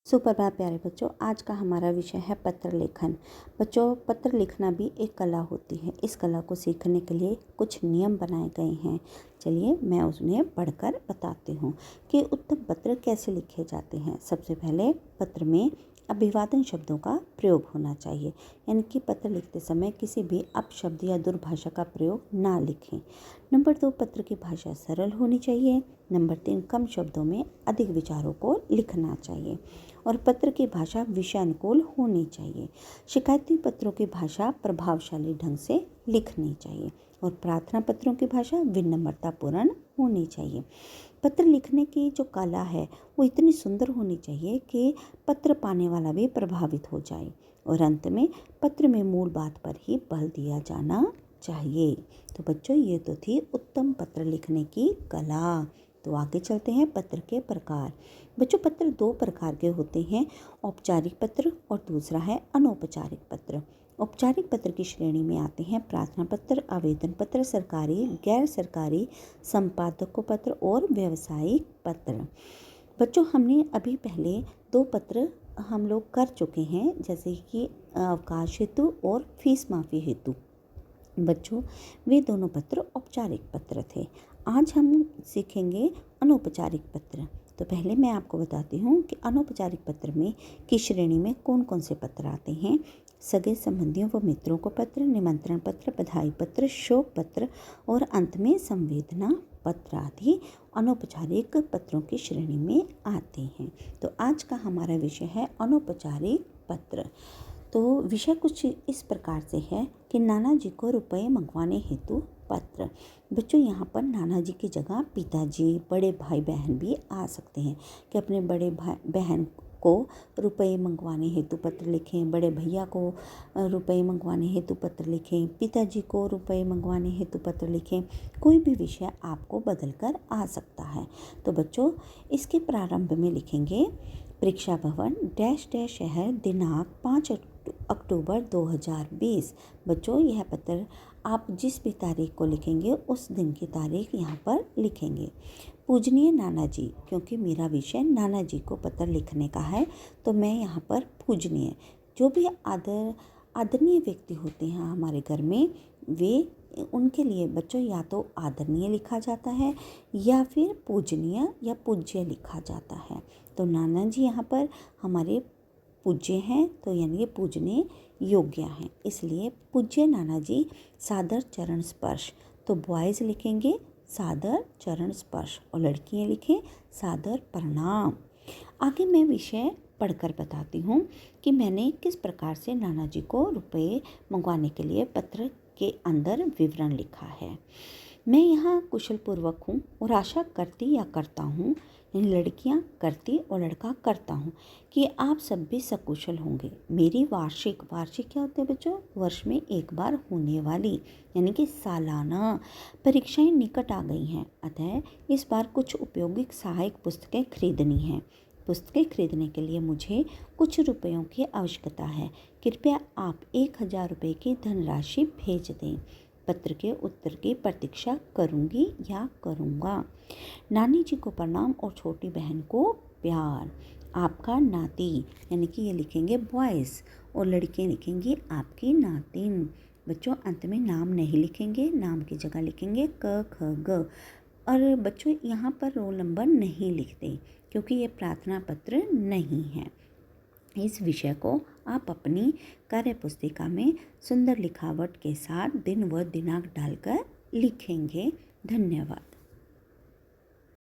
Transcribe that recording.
सुप्रभात प्यारे बच्चों, आज का हमारा विषय है पत्र लेखन। बच्चों, पत्र लिखना भी एक कला होती है। इस कला को सीखने के लिए कुछ नियम बनाए गए हैं। चलिए मैं उन्हें पढ़कर बताती हूँ कि उत्तम पत्र कैसे लिखे जाते हैं। सबसे पहले पत्र में अभिवादन शब्दों का प्रयोग होना चाहिए, यानी कि पत्र लिखते समय किसी भी अपशब्द या दुर्भाषा का प्रयोग ना लिखें। नंबर 2, पत्र की भाषा सरल होनी चाहिए। नंबर 3, कम शब्दों में अधिक विचारों को लिखना चाहिए और पत्र की भाषा विषय अनुकूल होनी चाहिए। शिकायती पत्रों की भाषा प्रभावशाली ढंग से लिखनी चाहिए और प्रार्थना पत्रों की भाषा विनम्रतापूर्ण होनी चाहिए। पत्र लिखने की जो कला है वो इतनी सुंदर होनी चाहिए कि पत्र पाने वाला भी प्रभावित हो जाए। और अंत में पत्र में मूल बात पर ही बल दिया जाना चाहिए। तो बच्चों, ये तो थी उत्तम पत्र लिखने की कला। तो आगे चलते हैं पत्र के प्रकार। बच्चों, पत्र 2 प्रकार के होते हैं, औपचारिक पत्र और दूसरा है अनौपचारिक पत्र। औपचारिक पत्र की श्रेणी में आते हैं प्रार्थना पत्र, आवेदन पत्र, सरकारी, गैर सरकारी, संपादकों पत्र और व्यावसायिक पत्र। बच्चों, हमने अभी पहले 2 पत्र हम लोग कर चुके हैं, जैसे कि अवकाश हेतु और फीस माफ़ी हेतु। बच्चों, वे दोनों पत्र औपचारिक पत्र थे। आज हम सीखेंगे अनौपचारिक पत्र। तो पहले मैं आपको बताती हूँ कि अनौपचारिक पत्र में की श्रेणी में कौन कौन से पत्र आते हैं। सगे संबंधियों व मित्रों को पत्र, निमंत्रण पत्र, बधाई पत्र, शोक पत्र और अंत में संवेदना पत्र आदि अनौपचारिक पत्रों की श्रेणी में आते हैं। तो आज का हमारा विषय है अनौपचारिक पत्र। तो विषय कुछ इस प्रकार से है कि नाना जी को रुपए मंगवाने हेतु पत्र। बच्चों, यहाँ पर नाना जी की जगह पिताजी, बड़े भाई बहन भी आ सकते हैं कि अपने बड़े भाई बहन को रुपए मंगवाने हेतु पत्र लिखें, बड़े भैया को रुपए मंगवाने हेतु पत्र लिखें, पिताजी को रुपए मंगवाने हेतु पत्र लिखें। कोई भी विषय आपको बदल कर आ सकता है। तो बच्चों, इसके प्रारंभ में लिखेंगे परीक्षा भवन डैश डैश शहर, दिनांक 5 अक्टूबर 2020। बच्चों, यह पत्र आप जिस भी तारीख को लिखेंगे उस दिन की तारीख यहाँ पर लिखेंगे। पूजनीय नाना जी, क्योंकि मेरा विषय नाना जी को पत्र लिखने का है, तो मैं यहाँ पर पूजनीय, जो भी आदरणीय व्यक्ति होते हैं हमारे घर में, वे उनके लिए बच्चों या तो आदरणीय लिखा जाता है या फिर पूजनीय या पूज्य लिखा जाता है। तो नाना जी यहाँ पर हमारे पूज्य हैं, तो यानी ये पूजने योग्य हैं, इसलिए पूज्य नाना जी सादर चरण स्पर्श। तो बॉयज़ लिखेंगे सादर चरण स्पर्श और लड़कियाँ लिखें सादर प्रणाम। आगे मैं विषय पढ़कर बताती हूँ कि मैंने किस प्रकार से नाना जी को रुपए मंगवाने के लिए पत्र के अंदर विवरण लिखा है। मैं यहाँ कुशलपूर्वक हूँ और आशा करती या करता हूँ, लड़कियाँ करती और लड़का करता हूँ कि आप सब भी सकुशल होंगे। मेरी वार्षिक क्या होते हैं बच्चों? वर्ष में एक बार होने वाली, यानी कि सालाना परीक्षाएं निकट आ गई हैं, अतः इस बार कुछ उपयोगी सहायक पुस्तकें खरीदनी हैं। पुस्तकें खरीदने के लिए मुझे कुछ रुपयों की आवश्यकता है। कृपया आप 1000 रुपये की धनराशि भेज दें। पत्र के उत्तर की प्रतीक्षा करूँगी या करूँगा। नानी जी को प्रणाम और छोटी बहन को प्यार। आपका नाती, यानी कि ये लिखेंगे बॉयज़ और लड़कियाँ लिखेंगी आपकी नातिन। बच्चों, अंत में नाम नहीं लिखेंगे, नाम की जगह लिखेंगे क ख ग। और बच्चों, यहाँ पर रोल नंबर नहीं लिखते क्योंकि ये प्रार्थना पत्र नहीं है। इस विषय को आप अपनी कार्य पुस्तिका में सुंदर लिखावट के साथ दिन व दिनांक डालकर लिखेंगे। धन्यवाद।